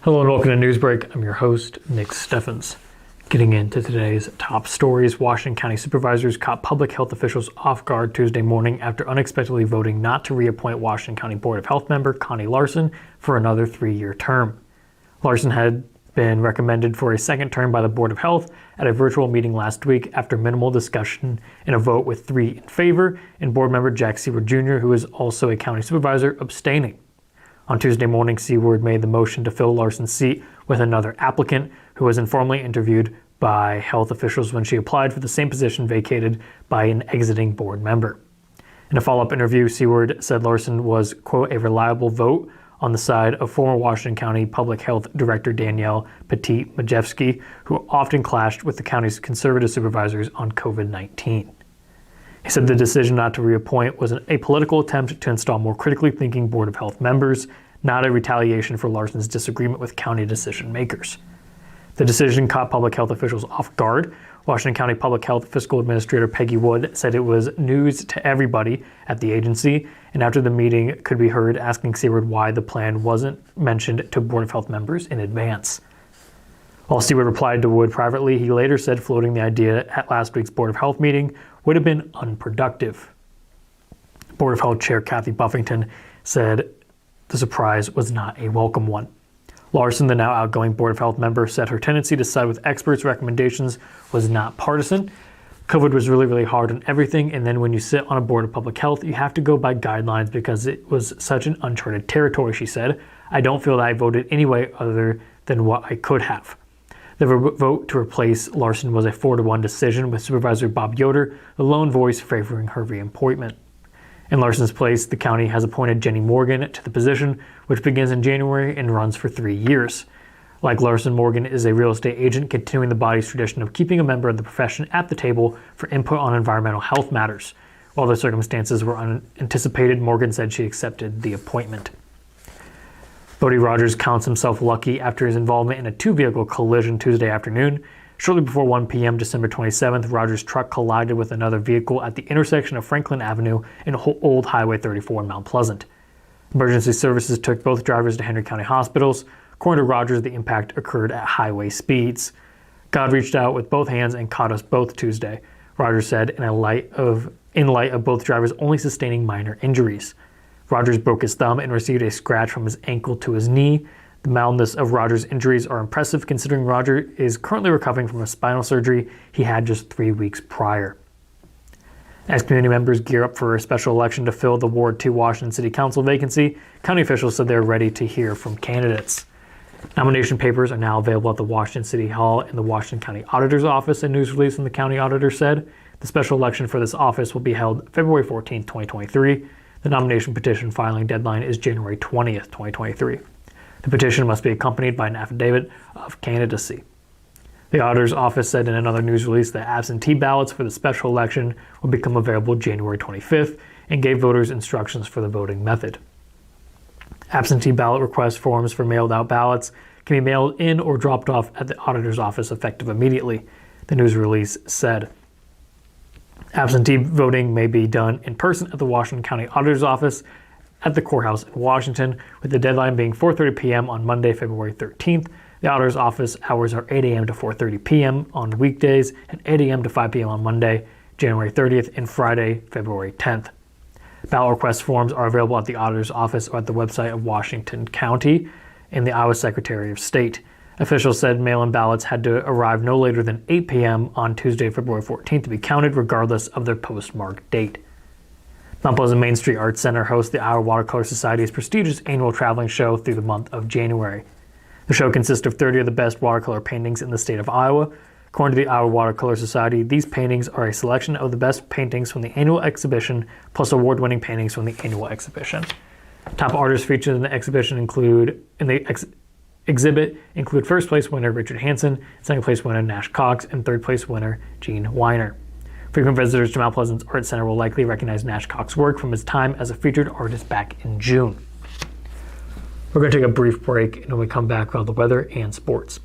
Hello and welcome to Newsbreak. I'm your host, Nick Steffens. Getting into today's top stories, Washington County Supervisors caught public health officials off guard Tuesday morning after unexpectedly voting not to reappoint Washington County Board of Health member Connie Larson for another 3-year term. Larson had been recommended for a second term by the Board of Health at a virtual meeting last week after minimal discussion in a vote with 3 in favor and board member Jack Seward Jr., who is also a county supervisor, abstaining. On Tuesday morning, Seward made the motion to fill Larson's seat with another applicant who was informally interviewed by health officials when she applied for the same position vacated by an exiting board member. In a follow-up interview, Seward said Larson was, quote, a reliable vote on the side of former Washington County Public Health Director Danielle Petit-Majewski, who often clashed with the county's conservative supervisors on COVID-19. He said the decision not to reappoint was a political attempt to install more critically thinking Board of Health members, not a retaliation for Larson's disagreement with county decision makers. The decision caught public health officials off guard. Washington County Public Health Fiscal Administrator Peggy Wood said it was news to everybody at the agency, and after the meeting could be heard asking Seward why the plan wasn't mentioned to Board of Health members in advance. While Seward replied to Wood privately, he later said floating the idea at last week's Board of Health meeting would have been unproductive. Board of Health Chair Kathy Buffington said the surprise was not a welcome one. Larson, the now outgoing Board of Health member, said her tendency to side with experts' recommendations was not partisan. COVID was really hard on everything, and then when you sit on a board of public health, you have to go by guidelines because it was such an uncharted territory, she said. I don't feel that I voted any way other than what I could have. The vote to replace Larson was a 4-1 decision, with Supervisor Bob Yoder, the lone voice favoring her reappointment. In Larson's place, the county has appointed Jenny Morgan to the position, which begins in January and runs for 3 years. Like Larson, Morgan is a real estate agent, continuing the body's tradition of keeping a member of the profession at the table for input on environmental health matters. While the circumstances were unanticipated, Morgan said she accepted the appointment. Bodie Rogers counts himself lucky after his involvement in a 2-vehicle collision Tuesday afternoon. Shortly before 1 p.m. December 27th, Rogers' truck collided with another vehicle at the intersection of Franklin Avenue and Old Highway 34 in Mount Pleasant. Emergency services took both drivers to Henry County hospitals. According to Rogers, the impact occurred at highway speeds. God reached out with both hands and caught us both Tuesday, Rogers said, in light of both drivers only sustaining minor injuries. Rogers broke his thumb and received a scratch from his ankle to his knee. The mildness of Rogers' injuries are impressive considering Roger is currently recovering from a spinal surgery he had just 3 weeks prior. As community members gear up for a special election to fill the Ward 2 Washington City Council vacancy, county officials said they're ready to hear from candidates. Nomination papers are now available at the Washington City Hall and the Washington County Auditor's Office, a news release from the county auditor said. The special election for this office will be held February 14, 2023. The nomination petition filing deadline is January 20th, 2023. The petition must be accompanied by an affidavit of candidacy. The auditor's office said in another news release that absentee ballots for the special election will become available January 25th and gave voters instructions for the voting method. Absentee ballot request forms for mailed-out ballots can be mailed in or dropped off at the auditor's office effective immediately, the news release said. Absentee voting may be done in person at the Washington County Auditor's Office at the courthouse in Washington, with the deadline being 4:30 p.m. on Monday, February 13th. The Auditor's Office hours are 8 a.m. to 4:30 p.m. on weekdays and 8 a.m. to 5 p.m. on Monday, January 30th, and Friday, February 10th. Ballot request forms are available at the Auditor's Office or at the website of Washington County and the Iowa Secretary of State. Officials said mail-in ballots had to arrive no later than 8 p.m. on Tuesday, February 14th to be counted regardless of their postmark date. Mount Pleasant Main Street Arts Center hosts the Iowa Watercolor Society's prestigious annual traveling show through the month of January. The show consists of 30 of the best watercolor paintings in the state of Iowa. According to the Iowa Watercolor Society, these paintings are a selection of the best paintings from the annual exhibition, plus award-winning paintings from the annual exhibition. Top artists featured in the exhibit include first place winner Richard Hansen, second place winner Nash Cox, and third place winner Gene Weiner. Frequent visitors to Mount Pleasant's Art Center will likely recognize Nash Cox's work from his time as a featured artist back in June. We're going to take a brief break, and when we come back, we'll have the weather and sports.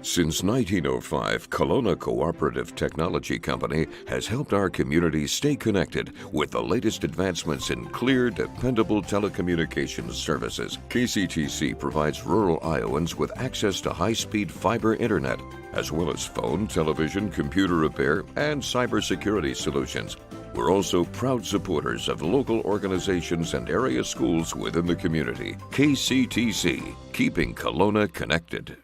Since 1905, Kelowna Cooperative Technology Company has helped our community stay connected with the latest advancements in clear, dependable telecommunications services. KCTC provides rural Iowans with access to high-speed fiber internet, as well as phone, television, computer repair, and cybersecurity solutions. We're also proud supporters of local organizations and area schools within the community. KCTC, keeping Kelowna connected.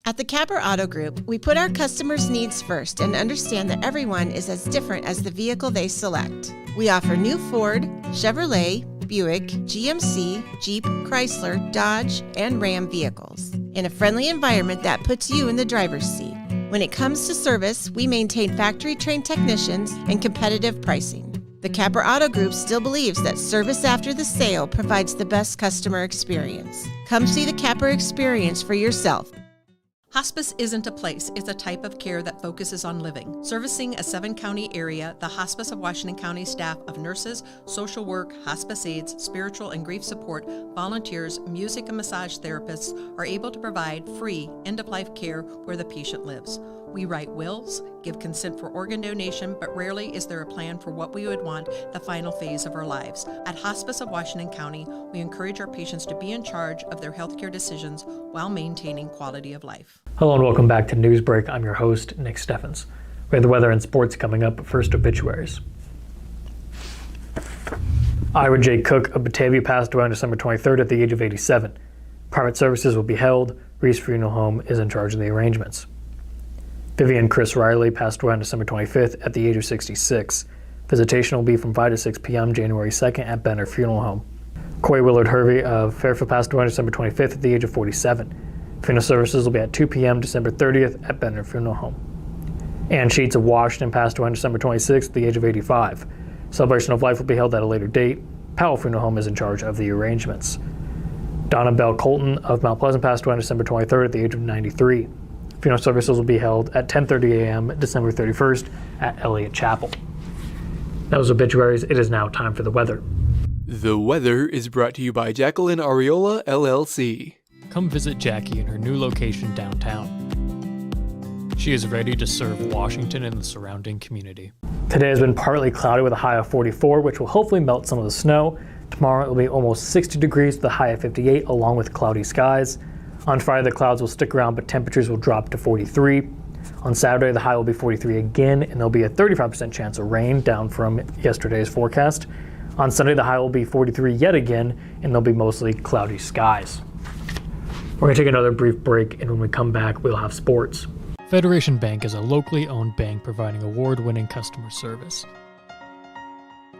At the Capper Auto Group, we put our customers' needs first and understand that everyone is as different as the vehicle they select. We offer new Ford, Chevrolet, Buick, GMC, Jeep, Chrysler, Dodge, and Ram vehicles in a friendly environment that puts you in the driver's seat. When it comes to service, we maintain factory-trained technicians and competitive pricing. The Capper Auto Group still believes that service after the sale provides the best customer experience. Come see the Capper experience for yourself. Hospice isn't a place, it's a type of care that focuses on living. Servicing a 7-county area, the Hospice of Washington County staff of nurses, social work, hospice aides, spiritual and grief support, volunteers, music and massage therapists are able to provide free end-of-life care where the patient lives. We write wills, give consent for organ donation, but rarely is there a plan for what we would want the final phase of our lives. At Hospice of Washington County, we encourage our patients to be in charge of their healthcare decisions while maintaining quality of life. Hello and welcome back to Newsbreak. I'm your host, Nick Steffens. We have the weather and sports coming up, but first obituaries. Ira J. Cook of Batavia passed away on December 23rd at the age of 87. Private services will be held. Reese Funeral Home is in charge of the arrangements. Vivian Chris Riley passed away on December 25th at the age of 66. Visitation will be from 5 to 6 p.m. January 2nd at Benner Funeral Home. Corey Willard Hervey of Fairfield passed away on December 25th at the age of 47. Funeral services will be at 2 p.m. December 30th at Benner Funeral Home. Ann Sheets of Washington passed away on December 26th at the age of 85. Celebration of life will be held at a later date. Powell Funeral Home is in charge of the arrangements. Donna Bell Colton of Mount Pleasant passed away on December 23rd at the age of 93. Funeral services will be held at 10:30 a.m. December 31st at Elliott Chapel. That was obituaries. It is now time for the weather. The weather is brought to you by Jacqueline Ariola, LLC. Come visit Jackie in her new location downtown. She is ready to serve Washington and the surrounding community. Today has been partly cloudy with a high of 44, which will hopefully melt some of the snow. Tomorrow it will be almost 60 degrees with a high of 58, along with cloudy skies. On Friday, the clouds will stick around, but temperatures will drop to 43. On Saturday, the high will be 43 again, and there'll be a 35% chance of rain, down from yesterday's forecast. On Sunday, the high will be 43 yet again, and there'll be mostly cloudy skies. We're going to take another brief break, and when we come back, we'll have sports. Federation Bank is a locally owned bank providing award-winning customer service.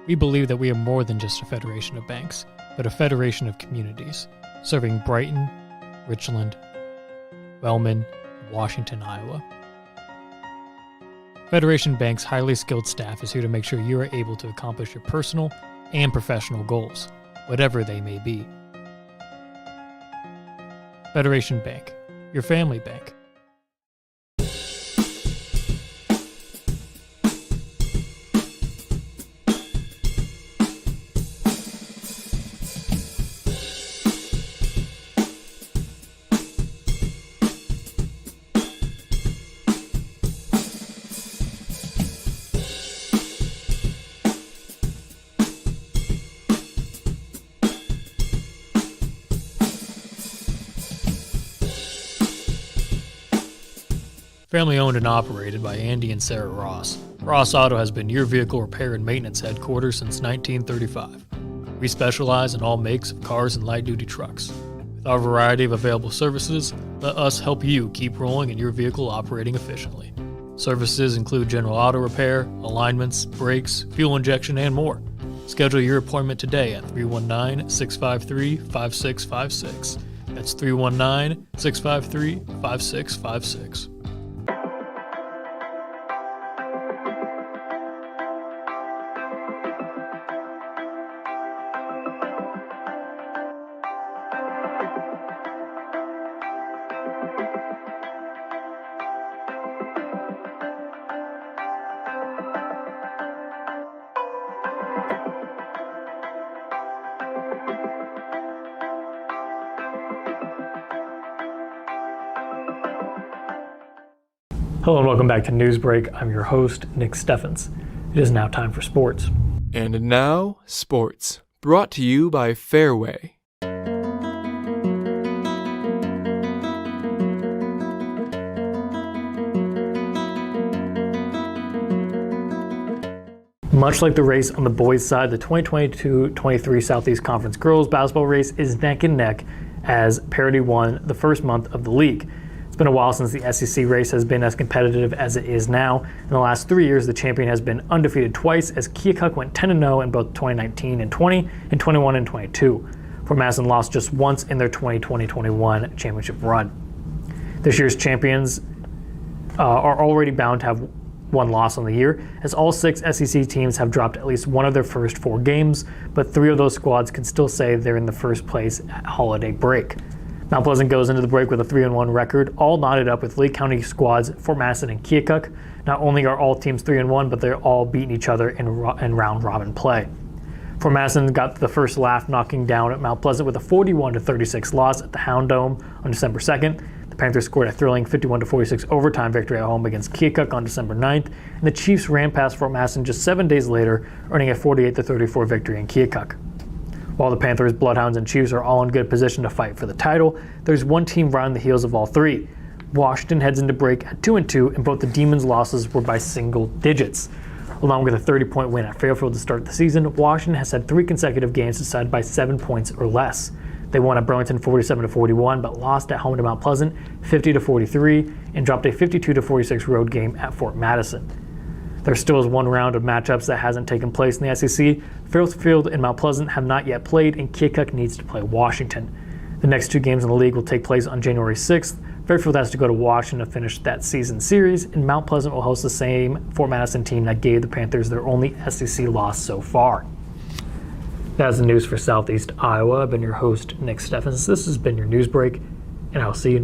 We believe that we are more than just a federation of banks, but a federation of communities, serving Brighton, Richland, Wellman, and Washington, Iowa. Federation Bank's highly skilled staff is here to make sure you are able to accomplish your personal and professional goals, whatever they may be. Federation Bank, your family bank. Family owned and operated by Andy and Sarah Ross. Ross Auto has been your vehicle repair and maintenance headquarters since 1935. We specialize in all makes of cars and light-duty trucks. With our variety of available services, let us help you keep rolling and your vehicle operating efficiently. Services include general auto repair, alignments, brakes, fuel injection, and more. Schedule your appointment today at 319-653-5656. That's 319-653-5656. Hello and welcome back to Newsbreak. I'm your host, Nick Steffens. It is now time for sports. And now, sports. Brought to you by Fairway. Much like the race on the boys' side, the 2022-23 Southeast Conference girls basketball race is neck and neck as parity won the first month of the league. It's been a while since the SEC race has been as competitive as it is now. In the last 3 years, the champion has been undefeated twice as Keokuk went 10-0 in both 2019 and 20 and 21 and 22. Fort Madison lost just once in their 2020-21 championship run. This year's champions are already bound to have one loss on the year, as all 6 SEC teams have dropped at least one of their first 4 games, but 3 of those squads can still say they're in the first place at holiday break. Mount Pleasant goes into the break with a 3-1 record, all knotted up with Lee County squads Fort Madison and Keokuk. Not only are all teams 3-1, but they're all beating each other in round-robin play. Fort Madison got the first laugh, knocking down at Mount Pleasant with a 41-36 loss at the Hound Dome on December 2nd. The Panthers scored a thrilling 51-46 overtime victory at home against Keokuk on December 9th, and the Chiefs ran past Fort Madison just 7 days later, earning a 48-34 victory in Keokuk. While the Panthers, Bloodhounds, and Chiefs are all in good position to fight for the title, there's one team right on the heels of all 3. Washington heads into break at 2-2, and both the Demons' losses were by single digits. Along with a 30-point win at Fairfield to start the season, Washington has had 3 consecutive games decided by 7 points or less. They won at Burlington 47-41, but lost at home to Mount Pleasant 50-43, and dropped a 52-46 road game at Fort Madison. There still is one round of matchups that hasn't taken place in the SEC. Fairfield and Mount Pleasant have not yet played, and Keokuk needs to play Washington. The next 2 games in the league will take place on January 6th. Fairfield has to go to Washington to finish that season series, and Mount Pleasant will host the same Fort Madison team that gave the Panthers their only SEC loss so far. That's the news for Southeast Iowa. I've been your host, Nick Steffens. This has been your news break, and I'll see you